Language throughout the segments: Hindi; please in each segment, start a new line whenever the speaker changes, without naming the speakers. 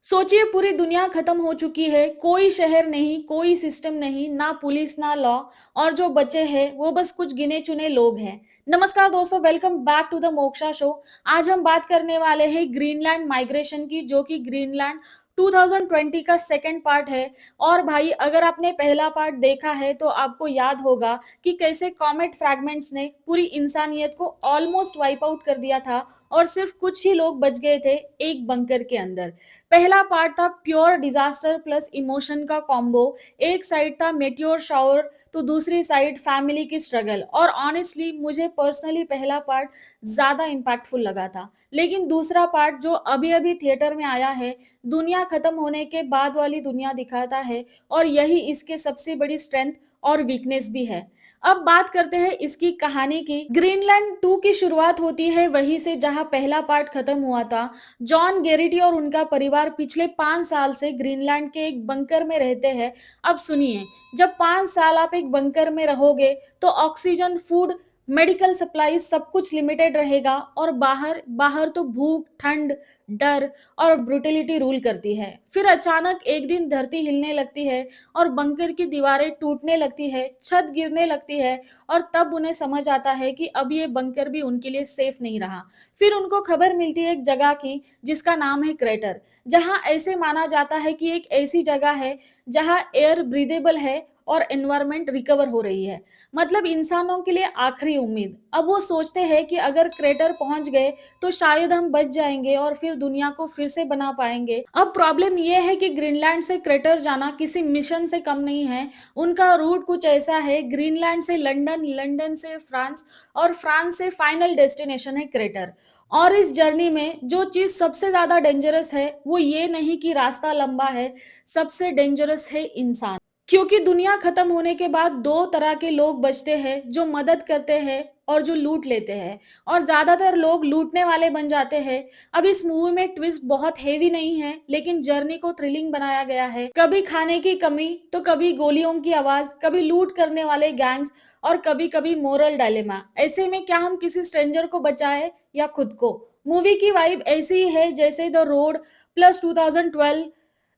सोचिए पूरी दुनिया खत्म हो चुकी है, कोई शहर नहीं, कोई सिस्टम नहीं, ना पुलिस ना लॉ और जो बचे हैं वो बस कुछ गिने-चुने लोग हैं। नमस्कार दोस्तों, welcome back to the Moksha show. आज हम बात करने वाले हैं ग्रीनलैंड माइग्रेशन की, जो कि ग्रीनलैंड 2020 का सेकंड पार्ट है। और भाई अगर आपने पहला पार्ट देखा है तो आपको याद होगा कि कैसे कॉमेट फ्रैगमेंट्स ने पूरी इंसानियत को ऑलमोस्ट वाइप आउट कर दिया था और सिर्फ कुछ ही लोग बच गए थे एक बंकर के अंदर। पहला पार्ट था प्योर डिजास्टर प्लस इमोशन का कॉम्बो। एक साइड था मेटियोर शावर तो दूसरी साइड फैमिली की स्ट्रगल। और ऑनेस्टली मुझे पर्सनली पहला पार्ट ज्यादा इम्पैक्टफुल लगा था, लेकिन दूसरा पार्ट जो अभी अभी थिएटर में आया है, दुनिया खत्म होने के बाद वाली दुनिया दिखाता है और यही इसके सबसे बड़ी स्ट्रेंथ और वीकनेस भी है। अब बात करते हैं इसकी कहानी की। ग्रीनलैंड 2 की शुरुआत होती है वहीं से जहां पहला पार्ट खत्म हुआ था। जॉन गेरिटी और उनका परिवार पिछले 5 साल से ग्रीनलैंड के एक बंकर में रहते हैं। अब सुनिए, जब 5 साल आप एक बंकर में रहोगे तो ऑक्सीजन, फूड, मेडिकल सप्लाई सब कुछ लिमिटेड रहेगा और बाहर बाहर तो भूख, ठंड, डर और ब्रुटलिटी रूल करती है। फिर अचानक एक दिन धरती हिलने लगती है और बंकर की दीवारें टूटने लगती है, छत गिरने लगती है और तब उन्हें समझ आता है कि अब ये बंकर भी उनके लिए सेफ नहीं रहा। फिर उनको खबर मिलती है एक जगह की जिसका नाम है क्रेटर, जहां ऐसे माना जाता है कि एक ऐसी जगह है जहां एयर ब्रीदेबल है और एनवायरनमेंट रिकवर हो रही है। मतलब इंसानों के लिए आखिरी उम्मीद। अब वो सोचते हैं कि अगर क्रेटर पहुंच गए तो शायद हम बच जाएंगे और फिर दुनिया को फिर से बना पाएंगे। अब प्रॉब्लम यह है कि ग्रीनलैंड से क्रेटर जाना किसी मिशन से कम नहीं है। उनका रूट कुछ ऐसा है, ग्रीनलैंड से लंदन, लंदन से फ्रांस और फ्रांस से फाइनल डेस्टिनेशन है क्रेटर। और इस जर्नी में जो चीज सबसे ज्यादा डेंजरस है वो ये नहीं कि रास्ता लंबा है, सबसे डेंजरस है इंसान। क्योंकि दुनिया खत्म होने के बाद दो तरह के लोग बचते हैं, जो मदद करते हैं और जो लूट लेते हैं। और ज्यादातर लोग लूटने वाले बन जाते हैं। अब इस मूवी में ट्विस्ट बहुत हेवी नहीं है, लेकिन जर्नी को थ्रिलिंग बनाया गया है। कभी खाने की कमी तो कभी गोलियों की आवाज, कभी लूट करने वाले गैंग्स और कभी कभी मोरल डायलेमा। ऐसे में क्या हम किसी स्ट्रेंजर को बचाए या खुद को? मूवी की वाइब ऐसी ही है जैसे the road plus 2012,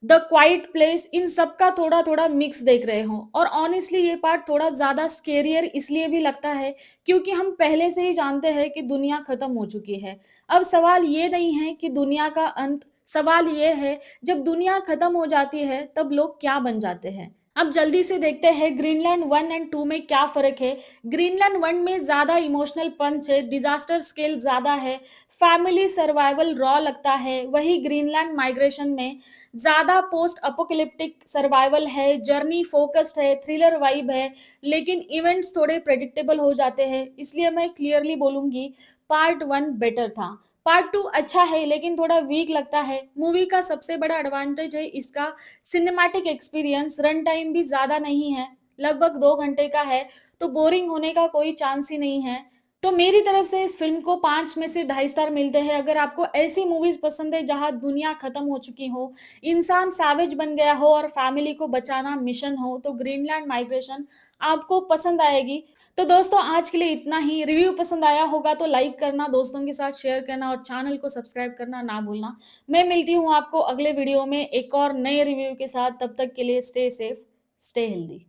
the quiet place, इन सब का थोड़ा थोड़ा मिक्स देख रहे हो। और ऑनेस्टली ये पार्ट थोड़ा ज्यादा स्केरियर इसलिए भी लगता है क्योंकि हम पहले से ही जानते हैं कि दुनिया खत्म हो चुकी है। अब सवाल ये नहीं है कि दुनिया का अंत, सवाल ये है जब दुनिया खत्म हो जाती है तब लोग क्या बन जाते हैं। अब जल्दी से देखते हैं ग्रीनलैंड 1 एंड 2 में क्या फर्क है। ग्रीनलैंड 1 में ज्यादा इमोशनल पंच है, डिजास्टर स्केल ज्यादा है, फैमिली सर्वाइवल रॉ लगता है। वही ग्रीनलैंड माइग्रेशन में ज्यादा पोस्ट अपोकलिप्टिक सर्वाइवल है, जर्नी फोकस्ड है, थ्रिलर वाइब है, लेकिन इवेंट्स थोड़े प्रेडिक्टेबल हो जाते हैं। इसलिए मैं क्लियरली बोलूंगी पार्ट 1 बेटर था। पार्ट 2 अच्छा है लेकिन थोड़ा वीक लगता है। मूवी का सबसे बड़ा एडवांटेज है इसका सिनेमैटिक एक्सपीरियंस। रन टाइम भी ज्यादा नहीं है, लगभग 2 घंटे का है, तो बोरिंग होने का कोई चांस ही नहीं है। तो मेरी तरफ से इस फिल्म को 5 में से 2.5 स्टार मिलते हैं। अगर आपको ऐसी मूवीज पसंद है जहां दुनिया खत्म हो चुकी हो, इंसान सैवेज बन गया हो और फैमिली को बचाना मिशन हो, तो ग्रीनलैंड माइग्रेशन आपको पसंद आएगी। तो दोस्तों आज के लिए इतना ही। रिव्यू पसंद आया होगा तो लाइक करना, दोस्तों के साथ शेयर करना और चैनल को सब्सक्राइब करना ना भूलना। मैं मिलती हूँ आपको अगले वीडियो में एक और नए रिव्यू के साथ। तब तक के लिए स्टे सेफ, स्टे हेल्दी।